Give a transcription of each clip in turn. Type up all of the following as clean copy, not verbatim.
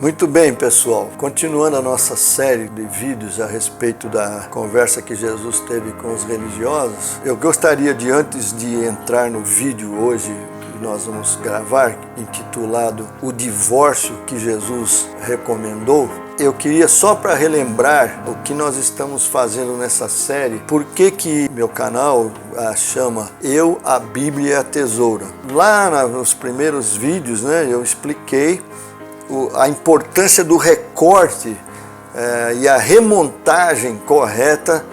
Muito bem, pessoal. Continuando a nossa série de vídeos a respeito da conversa que Jesus teve com os religiosos, eu gostaria de, antes de entrar no vídeo hoje que nós vamos gravar, intitulado O Divórcio que Jesus Recomendou, eu queria só para relembrar o que nós estamos fazendo nessa série, por que meu canal chama Eu, a Bíblia e a Tesoura. Lá nos primeiros vídeos, eu expliquei a importância do recorte e a remontagem correta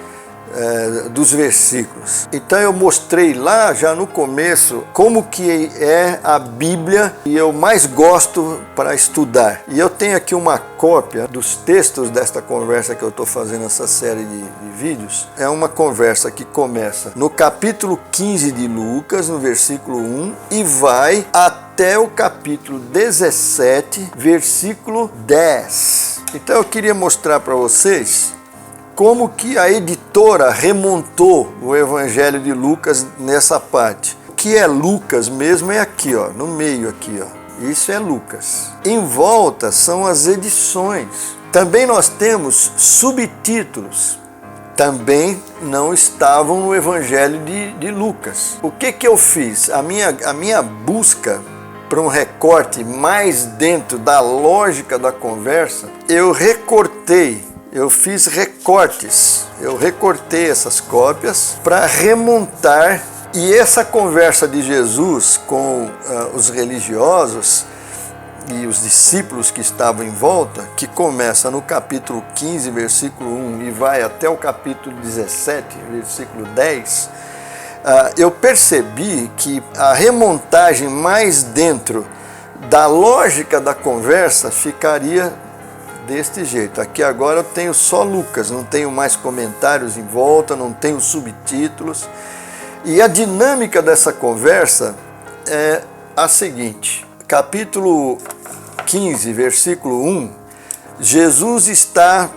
dos versículos. Então eu mostrei lá já no começo como que é a Bíblia e eu mais gosto para estudar. E eu tenho aqui uma cópia dos textos desta conversa que eu estou fazendo essa série de vídeos. É uma conversa que começa no capítulo 15 de Lucas, no versículo 1, e vai até o capítulo 17, versículo 10. Então eu queria mostrar para vocês como que a editora remontou o Evangelho de Lucas nessa parte. O que é Lucas mesmo é aqui, no meio aqui, Isso é Lucas. Em volta são as edições. Também nós temos subtítulos. Também não estavam no Evangelho de Lucas. O que eu fiz? A minha busca para um recorte mais dentro da lógica da conversa, eu recortei. Eu fiz recortes, eu recortei essas cópias para remontar, e essa conversa de Jesus com os religiosos e os discípulos que estavam em volta, que começa no capítulo 15, versículo 1 e vai até o capítulo 17, versículo 10, eu percebi que a remontagem mais dentro da lógica da conversa ficaria deste jeito. Aqui agora eu tenho só Lucas, não tenho mais comentários em volta, não tenho subtítulos. E a dinâmica dessa conversa é a seguinte: capítulo 15, versículo 1, Jesus está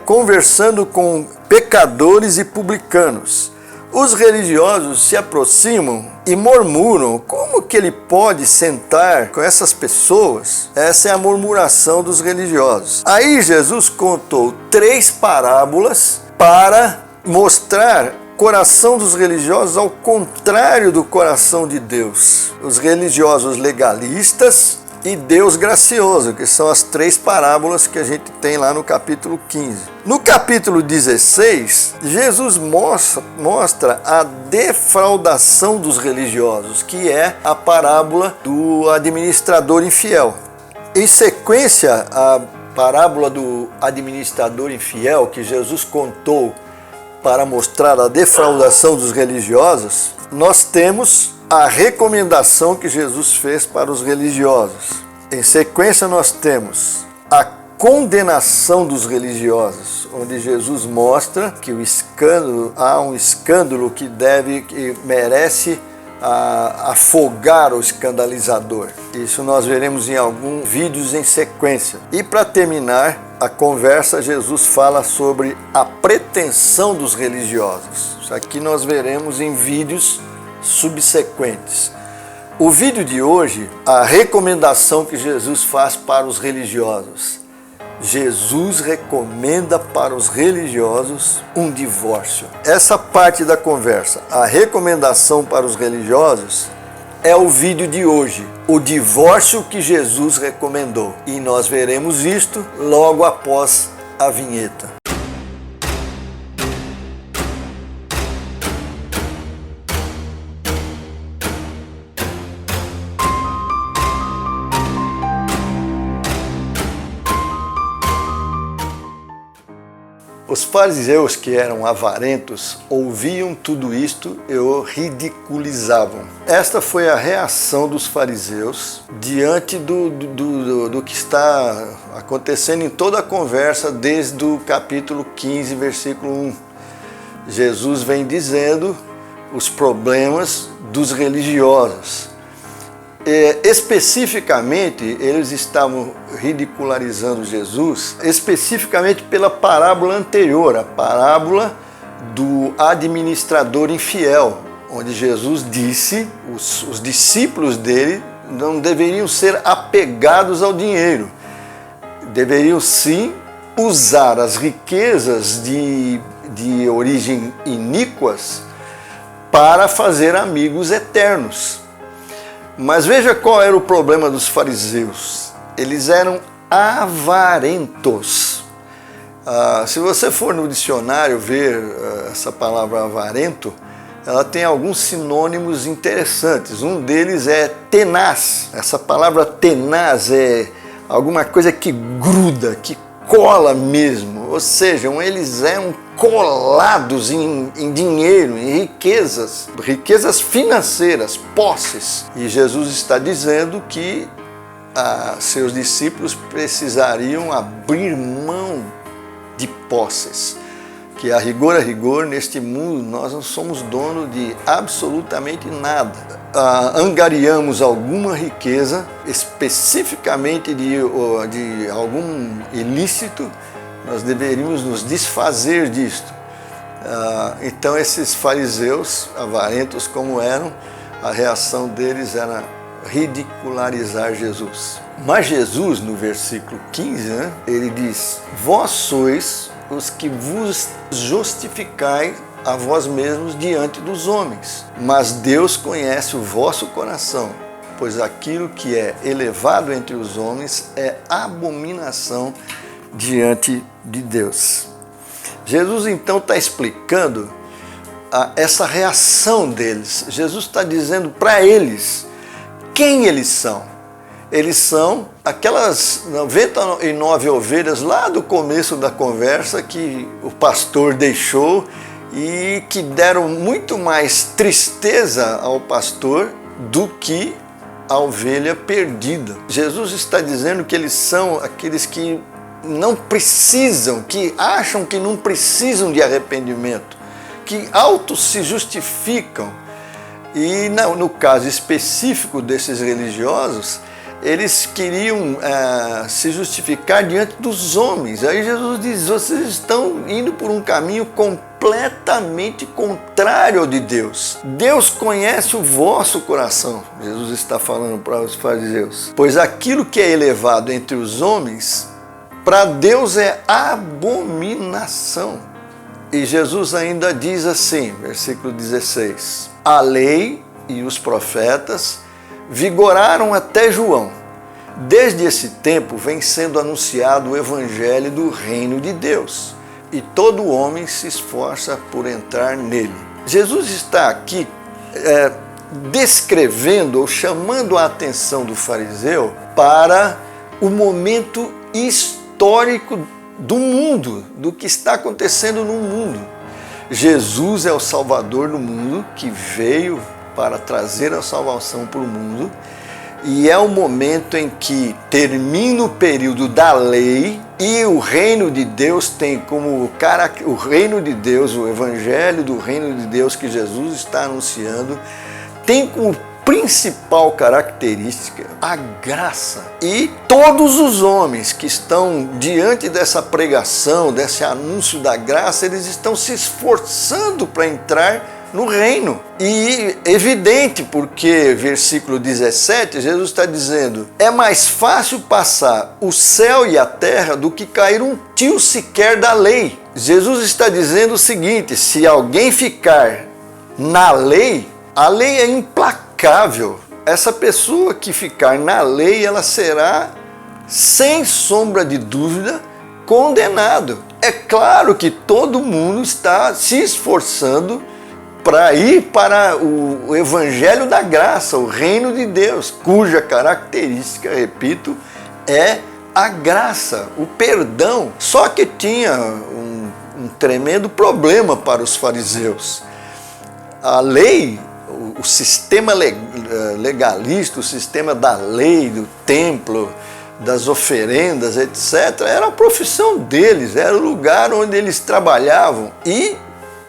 conversando com pecadores e publicanos. Os religiosos se aproximam e murmuram: como que ele pode sentar com essas pessoas? Essa é a murmuração dos religiosos. Aí Jesus contou 3 parábolas para mostrar o coração dos religiosos ao contrário do coração de Deus. Os religiosos legalistas e Deus gracioso, que são as 3 parábolas que a gente tem lá no capítulo 15. No capítulo 16, Jesus mostra a defraudação dos religiosos, que é a parábola do administrador infiel. Em sequência, a parábola do administrador infiel, que Jesus contou para mostrar a defraudação dos religiosos, nós temos a recomendação que Jesus fez para os religiosos. Em sequência, nós temos a condenação dos religiosos, onde Jesus mostra que há um escândalo que merece afogar o escandalizador. Isso nós veremos em alguns vídeos em sequência. E para terminar a conversa, Jesus fala sobre a pretensão dos religiosos. Isso aqui nós veremos em vídeos subsequentes. O vídeo de hoje, a recomendação que Jesus faz para os religiosos. Jesus recomenda para os religiosos um divórcio. Essa parte da conversa, a recomendação para os religiosos, é o vídeo de hoje, o divórcio que Jesus recomendou. E nós veremos isto logo após a vinheta. Os fariseus, que eram avarentos, ouviam tudo isto e o ridiculizavam. Esta foi a reação dos fariseus diante do que está acontecendo em toda a conversa desde o capítulo 15, versículo 1. Jesus vem dizendo os problemas dos religiosos. Especificamente, eles estavam ridicularizando Jesus, especificamente pela parábola anterior, a parábola do administrador infiel, onde Jesus disse, os discípulos dele não deveriam ser apegados ao dinheiro. deveriam sim usar as riquezas de origem iníquas para fazer amigos eternos. Mas veja qual era o problema dos fariseus. Eles eram avarentos. Se você for no dicionário ver essa palavra avarento, ela tem alguns sinônimos interessantes. Um deles é tenaz. Essa palavra tenaz é alguma coisa que gruda, que cola mesmo. Ou seja, eles eram colados em dinheiro, em riquezas financeiras, posses. E Jesus está dizendo que seus discípulos precisariam abrir mão de posses. Que a rigor, neste mundo, nós não somos donos de absolutamente nada. Angariamos alguma riqueza, especificamente de algum ilícito, nós deveríamos nos desfazer disto. Então esses fariseus, avarentos como eram, a reação deles era ridicularizar Jesus. Mas Jesus, no versículo 15, ele diz: vós sois os que vos justificais a vós mesmos diante dos homens, mas Deus conhece o vosso coração, pois aquilo que é elevado entre os homens é abominação diante de Deus. Jesus então está explicando essa reação deles. Jesus está dizendo para eles quem eles são. Eles são aquelas 99 ovelhas lá do começo da conversa que o pastor deixou e que deram muito mais tristeza ao pastor do que a ovelha perdida. Jesus está dizendo que eles são aqueles que não precisam, que acham que não precisam de arrependimento, que se justificam. E no caso específico desses religiosos, eles queriam se justificar diante dos homens. Aí Jesus diz: vocês estão indo por um caminho completamente contrário ao de Deus. Deus conhece o vosso coração, Jesus está falando para os fariseus. Pois aquilo que é elevado entre os homens, para Deus é abominação. E Jesus ainda diz assim, versículo 16: a lei e os profetas vigoraram até João. Desde esse tempo vem sendo anunciado o evangelho do reino de Deus, e todo homem se esforça por entrar nele. Jesus está aqui descrevendo ou chamando a atenção do fariseu para o momento histórico do mundo, do que está acontecendo no mundo. Jesus é o Salvador do mundo, que veio para trazer a salvação para o mundo, e é o momento em que termina o período da lei e o reino de Deus tem como o reino de Deus, o evangelho do reino de Deus que Jesus está anunciando, tem como principal característica a graça. E todos os homens que estão diante dessa pregação, desse anúncio da graça, eles estão se esforçando para entrar no reino. E evidente, porque versículo 17, Jesus está dizendo: é mais fácil passar o céu e a terra do que cair um tio sequer da lei. Jesus está dizendo o seguinte: se alguém ficar na lei, a lei é implacável. Essa pessoa que ficar na lei, ela será, sem sombra de dúvida, condenado. É claro que todo mundo está se esforçando para ir para o evangelho da graça, o reino de Deus, cuja característica, repito, é a graça, o perdão. Só que tinha um tremendo problema para os fariseus. A lei, o sistema legalista, o sistema da lei, do templo, das oferendas, etc., era a profissão deles, era o lugar onde eles trabalhavam. E,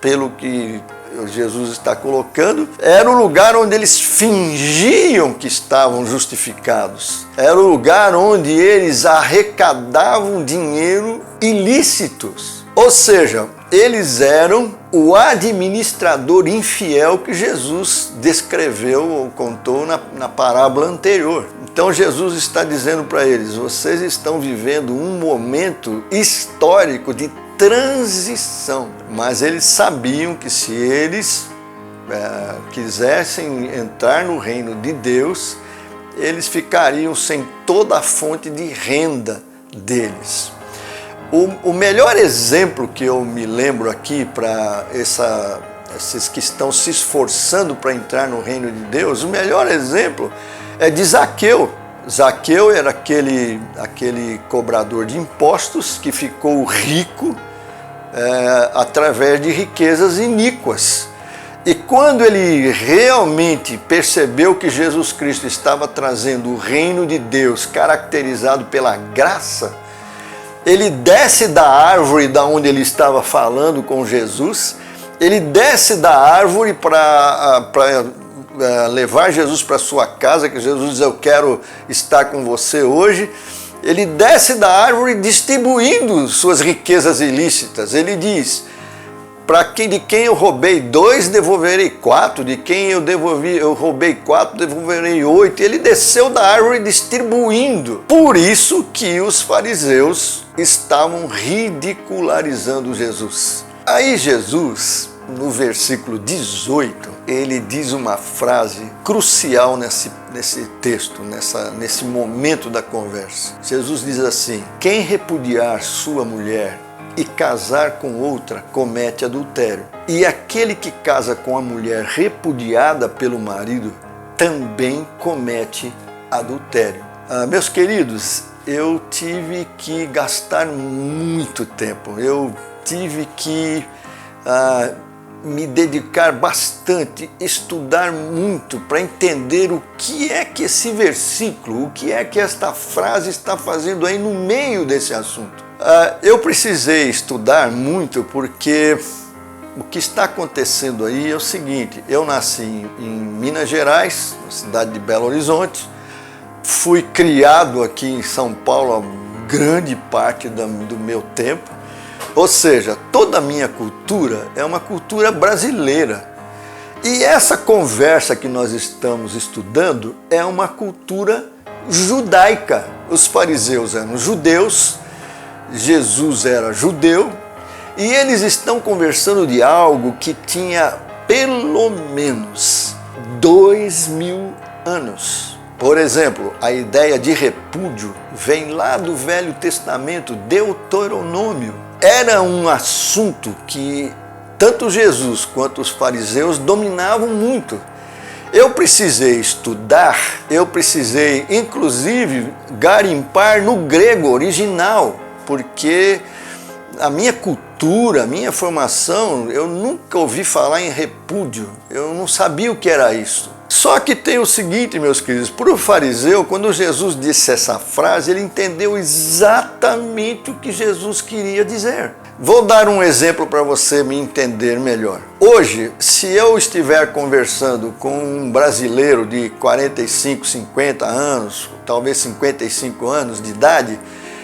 pelo que Jesus está colocando, era o lugar onde eles fingiam que estavam justificados. Era o lugar onde eles arrecadavam dinheiro ilícitos. Ou seja, eles eram o administrador infiel que Jesus descreveu ou contou na parábola anterior. Então Jesus está dizendo para eles: vocês estão vivendo um momento histórico de transição. Mas eles sabiam que se eles quisessem entrar no reino de Deus, eles ficariam sem toda a fonte de renda deles. O melhor exemplo que eu me lembro aqui para esses que estão se esforçando para entrar no reino de Deus, o melhor exemplo é de Zaqueu. Zaqueu era aquele cobrador de impostos que ficou rico através de riquezas iníquas. E quando ele realmente percebeu que Jesus Cristo estava trazendo o reino de Deus caracterizado pela graça, ele desce da árvore da onde ele estava falando com Jesus, ele desce da árvore para levar Jesus para sua casa, que Jesus diz: eu quero estar com você hoje. Ele desce da árvore distribuindo suas riquezas ilícitas. Ele diz: de quem eu roubei 2, devolverei 4, de quem eu roubei 4, devolverei 8. Ele desceu da árvore distribuindo. Por isso que os fariseus estavam ridicularizando Jesus. Aí Jesus, no versículo 18, ele diz uma frase crucial nesse texto, nesse momento da conversa. Jesus diz assim: quem repudiar sua mulher e casar com outra, comete adultério. E aquele que casa com a mulher repudiada pelo marido, também comete adultério. Meus queridos, eu tive que gastar muito tempo, eu tive que me dedicar bastante, estudar muito para entender o que é que esse versículo, o que é que esta frase está fazendo aí no meio desse assunto. Eu precisei estudar muito porque o que está acontecendo aí é o seguinte: eu nasci em Minas Gerais, na cidade de Belo Horizonte, fui criado aqui em São Paulo a grande parte do meu tempo, ou seja, toda a minha cultura é uma cultura brasileira. E essa conversa que nós estamos estudando é uma cultura judaica. Os fariseus eram judeus, Jesus era judeu, e eles estão conversando de algo que tinha pelo menos 2000 anos. Por exemplo, a ideia de repúdio vem lá do Velho Testamento, Deuteronômio. Era um assunto que tanto Jesus quanto os fariseus dominavam muito. Eu precisei estudar, eu precisei inclusive garimpar no grego original, porque a minha cultura, a minha formação, eu nunca ouvi falar em repúdio, eu não sabia o que era isso. Só que tem o seguinte, meus queridos, para o fariseu, quando Jesus disse essa frase, ele entendeu exatamente o que Jesus queria dizer. Vou dar um exemplo para você me entender melhor. Hoje, se eu estiver conversando com um brasileiro de 45, 50 anos, talvez 55 anos de idade,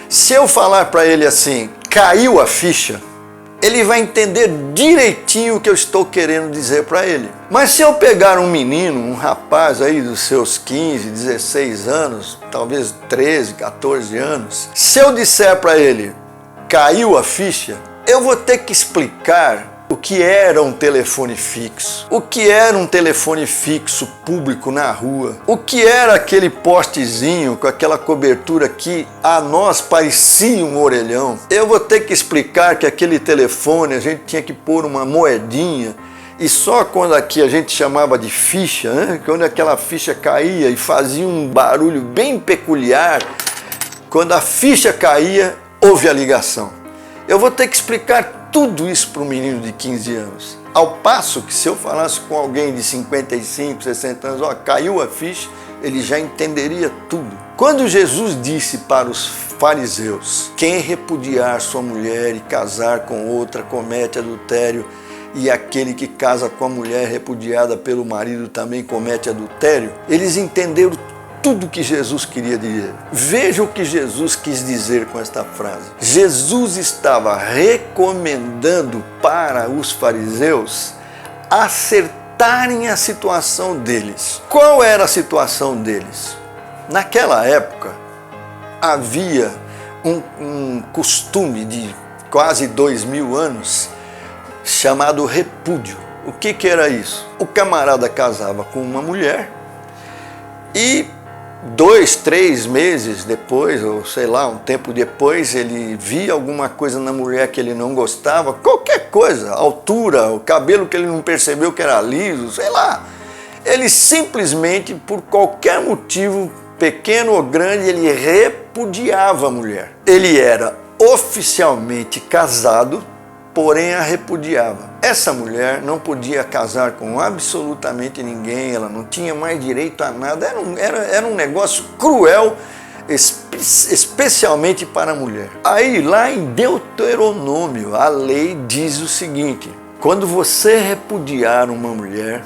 se eu falar para ele assim: caiu a ficha, ele vai entender direitinho o que eu estou querendo dizer para ele. Mas se eu pegar um menino, um rapaz aí dos seus 15, 16 anos, talvez 13, 14 anos, se eu disser para ele: caiu a ficha, eu vou ter que explicar o que era um telefone fixo, o que era um telefone fixo público na rua, o que era aquele postezinho com aquela cobertura que a nós parecia um orelhão. Eu vou ter que explicar que aquele telefone a gente tinha que pôr uma moedinha, e só quando aqui a gente chamava de ficha, né? Quando aquela ficha caía e fazia um barulho bem peculiar, quando a ficha caía, houve a ligação. Eu vou ter que explicar tudo isso para um menino de 15 anos. Ao passo que se eu falasse com alguém de 55, 60 anos, caiu a ficha, ele já entenderia tudo. Quando Jesus disse para os fariseus: quem repudiar sua mulher e casar com outra comete adultério, e aquele que casa com a mulher repudiada pelo marido também comete adultério, eles entenderam tudo que Jesus queria dizer. Veja o que Jesus quis dizer com esta frase. Jesus estava recomendando para os fariseus acertarem a situação deles. Qual era a situação deles? Naquela época, havia um costume de quase 2000 anos chamado repúdio. O que era isso? O camarada casava com uma mulher e 2, 3 meses depois, ou sei lá, um tempo depois, ele via alguma coisa na mulher que ele não gostava, qualquer coisa, a altura, o cabelo que ele não percebeu que era liso, sei lá. Ele simplesmente, por qualquer motivo, pequeno ou grande, ele repudiava a mulher. Ele era oficialmente casado, porém a repudiava. Essa mulher não podia casar com absolutamente ninguém, ela não tinha mais direito a nada, era um negócio cruel, especialmente para a mulher. Aí lá em Deuteronômio, a lei diz o seguinte: quando você repudiar uma mulher,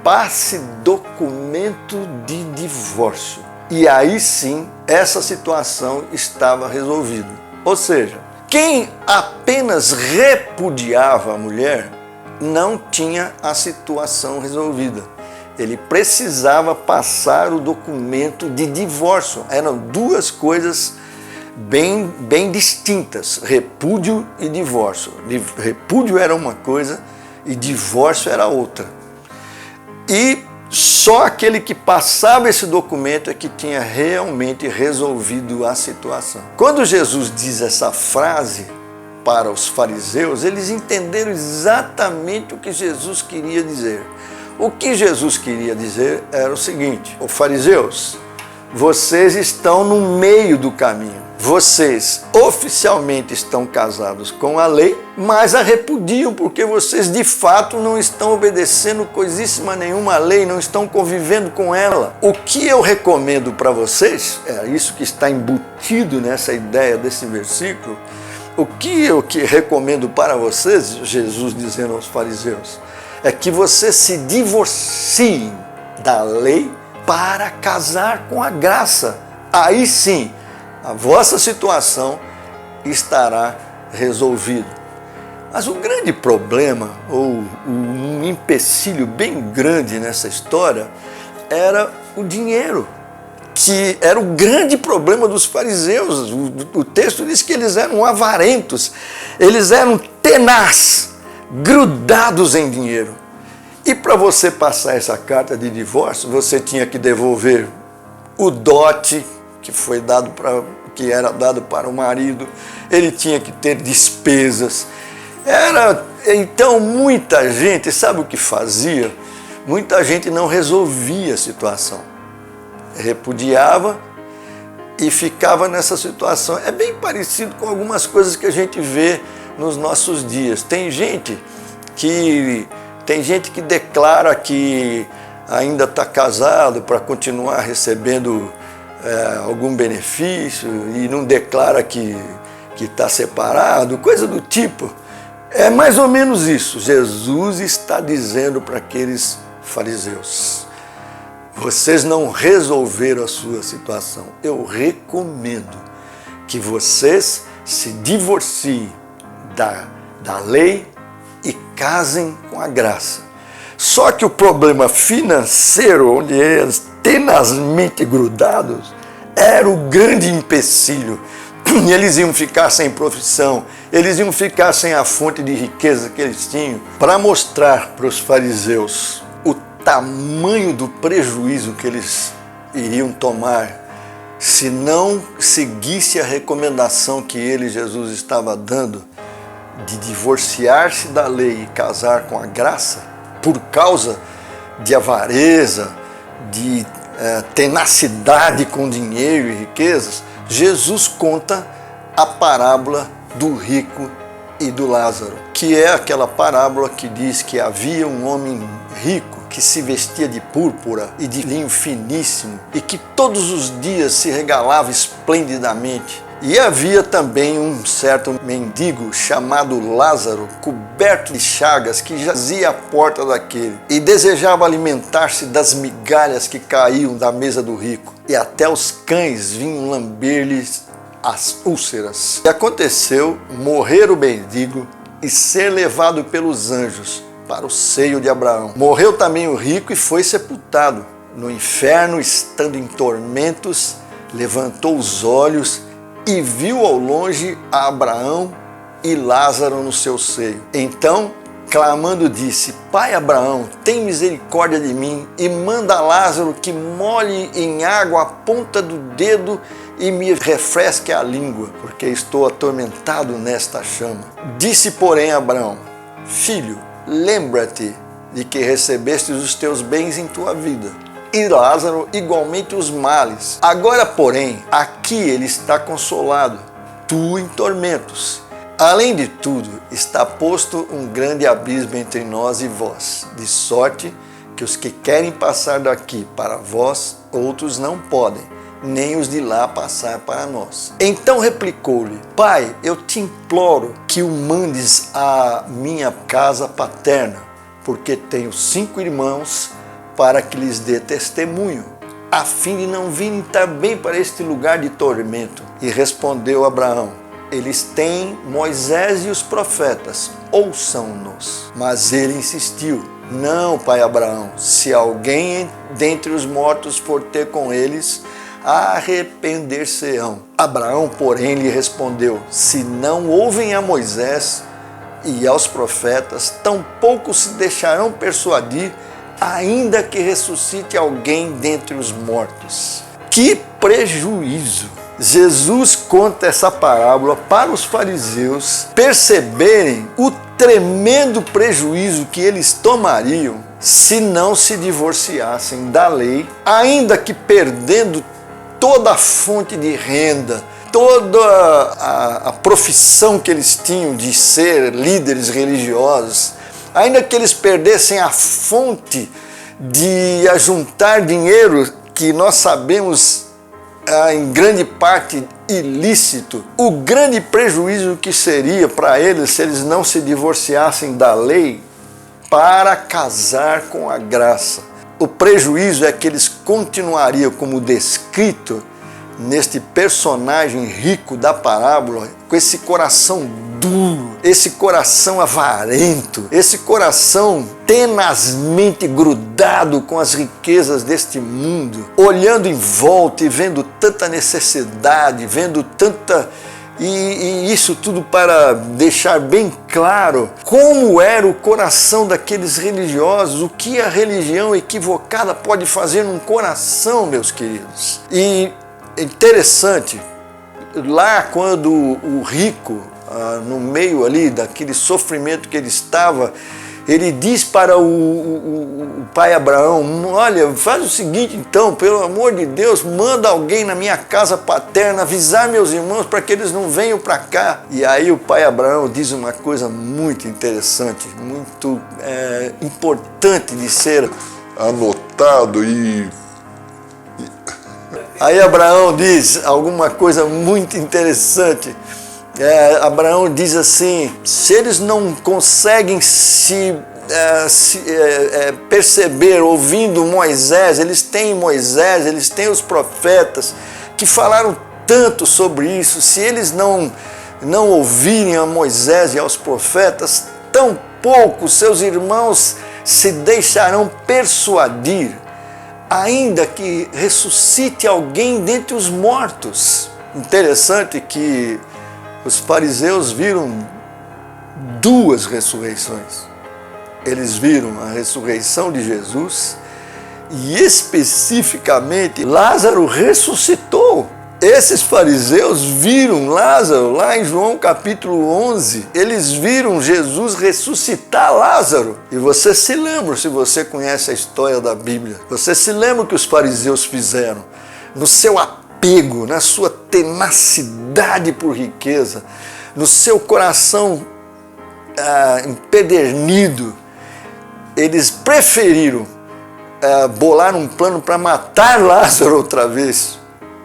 passe documento de divórcio. E aí sim, essa situação estava resolvida. Ou seja, quem apenas repudiava a mulher não tinha a situação resolvida. Ele precisava passar o documento de divórcio. Eram duas coisas bem distintas, repúdio e divórcio. Repúdio era uma coisa e divórcio era outra. E só aquele que passava esse documento é que tinha realmente resolvido a situação. Quando Jesus diz essa frase para os fariseus, eles entenderam exatamente o que Jesus queria dizer. O que Jesus queria dizer era o seguinte: ô fariseus, vocês estão no meio do caminho. Vocês oficialmente estão casados com a lei, mas a repudiam porque vocês de fato não estão obedecendo coisíssima nenhuma à lei, não estão convivendo com ela. O que eu recomendo para vocês, é isso que está embutido nessa ideia desse versículo, o que eu recomendo para vocês, Jesus dizendo aos fariseus, é que vocês se divorciem da lei para casar com a graça. Aí sim, a vossa situação estará resolvida. Mas o grande problema, ou um empecilho bem grande nessa história, era o dinheiro, que era o grande problema dos fariseus. O texto diz que eles eram avarentos, eles eram tenazes, grudados em dinheiro. E para você passar essa carta de divórcio, você tinha que devolver o dote que era dado para o marido, ele tinha que ter despesas. Então muita gente, sabe o que fazia? Muita gente não resolvia a situação. Repudiava e ficava nessa situação. É bem parecido com algumas coisas que a gente vê nos nossos dias. Tem gente que declara que ainda está casado para continuar recebendo algum benefício e não declara que está separado, coisa do tipo. É mais ou menos isso. Jesus está dizendo para aqueles fariseus: vocês não resolveram a sua situação. Eu recomendo que vocês se divorciem da lei e casem com a graça. Só que o problema financeiro, onde eles tenazmente grudados, era o grande empecilho. Eles iam ficar sem profissão, eles iam ficar sem a fonte de riqueza que eles tinham. Para mostrar para os fariseus o tamanho do prejuízo que eles iriam tomar se não seguisse a recomendação que ele, Jesus, estava dando de divorciar-se da lei e casar com a graça, por causa de avareza, de tenacidade com dinheiro e riquezas, Jesus conta a parábola do rico e do Lázaro, que é aquela parábola que diz que havia um homem rico que se vestia de púrpura e de linho finíssimo e que todos os dias se regalava esplendidamente. E havia também um certo mendigo chamado Lázaro, coberto de chagas, que jazia à porta daquele e desejava alimentar-se das migalhas que caíam da mesa do rico, e até os cães vinham lamber-lhes as úlceras. E aconteceu morrer o mendigo e ser levado pelos anjos para o seio de Abraão. Morreu também o rico e foi sepultado. No inferno, estando em tormentos, levantou os olhos e viu ao longe a Abraão e Lázaro no seu seio. Então, clamando, disse: Pai Abraão, tem misericórdia de mim e manda Lázaro que molhe em água a ponta do dedo e me refresque a língua, porque estou atormentado nesta chama. Disse, porém, Abraão: Filho, lembra-te de que recebestes os teus bens em tua vida, e Lázaro igualmente os males. Agora, porém, aqui ele está consolado, tu em tormentos. Além de tudo, está posto um grande abismo entre nós e vós, de sorte que os que querem passar daqui para vós, outros não podem, nem os de lá passar para nós. Então replicou-lhe: Pai, eu te imploro que o mandes à minha casa paterna, porque tenho 5 irmãos, para que lhes dê testemunho, a fim de não virem também para este lugar de tormento. E respondeu Abraão: Eles têm Moisés e os profetas, ouçam-nos. Mas ele insistiu: Não, pai Abraão, se alguém dentre os mortos for ter com eles, arrepender-se-ão. Abraão, porém, lhe respondeu: Se não ouvem a Moisés e aos profetas, tampouco se deixarão persuadir, ainda que ressuscite alguém dentre os mortos. Que prejuízo! Jesus conta essa parábola para os fariseus perceberem o tremendo prejuízo que eles tomariam se não se divorciassem da lei, ainda que perdendo toda a fonte de renda, toda a profissão que eles tinham de ser líderes religiosos, ainda que eles perdessem a fonte de ajuntar dinheiro, que nós sabemos em grande parte ilícito, o grande prejuízo que seria para eles se eles não se divorciassem da lei para casar com a graça. O prejuízo é que eles continuariam como descrito neste personagem rico da parábola, com esse coração duro, esse coração avarento, esse coração tenazmente grudado com as riquezas deste mundo, olhando em volta e vendo tanta necessidade, vendo tanta... E isso tudo para deixar bem claro como era o coração daqueles religiosos, o que a religião equivocada pode fazer num coração, meus queridos. E interessante, lá quando o rico, no meio ali daquele sofrimento que ele estava, ele diz para o pai Abraão: olha, faz o seguinte então, pelo amor de Deus, manda alguém na minha casa paterna avisar meus irmãos para que eles não venham para cá. E aí o pai Abraão diz uma coisa muito interessante, muito importante de ser anotado Aí Abraão diz alguma coisa muito interessante. Abraão diz assim: se eles não conseguem se perceber ouvindo Moisés, eles têm os profetas que falaram tanto sobre isso, se eles não ouvirem a Moisés e aos profetas, tampouco seus irmãos se deixarão persuadir, ainda que ressuscite alguém dentre os mortos. Interessante que os fariseus viram 2 ressurreições. Eles viram a ressurreição de Jesus e especificamente Lázaro ressuscitou. Esses fariseus viram Lázaro lá em João capítulo 11. Eles viram Jesus ressuscitar Lázaro. E você se lembra, se você conhece a história da Bíblia, você se lembra o que os fariseus fizeram? No seu apego, na sua tenacidade por riqueza, no seu coração empedernido, eles preferiram bolar um plano para matar Lázaro outra vez,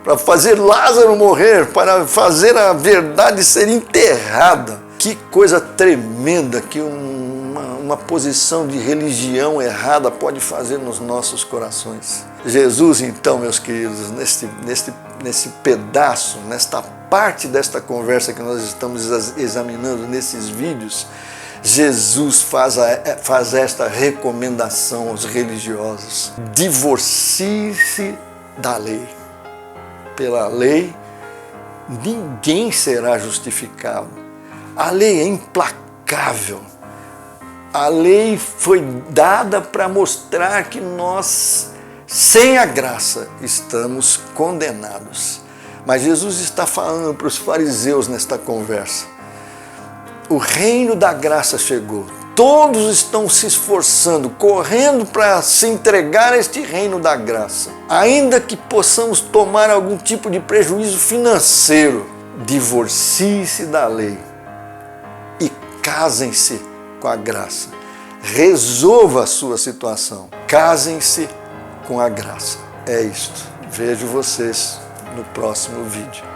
para fazer Lázaro morrer, para fazer a verdade ser enterrada. Que coisa tremenda que uma posição de religião errada pode fazer nos nossos corações. Jesus, então, meus queridos, nesse pedaço, nesta parte desta conversa que nós estamos examinando nesses vídeos, Jesus faz esta recomendação aos religiosos: divorcie-se da lei. Pela lei, ninguém será justificado. A lei é implacável. A lei foi dada para mostrar que nós, sem a graça, estamos condenados. Mas Jesus está falando para os fariseus nesta conversa: o reino da graça chegou. Todos estão se esforçando, correndo para se entregar a este reino da graça. Ainda que possamos tomar algum tipo de prejuízo financeiro, divorcie-se da lei e casem-se com a graça. Resolva a sua situação. Casem-se com a graça. É isto. Vejo vocês no próximo vídeo.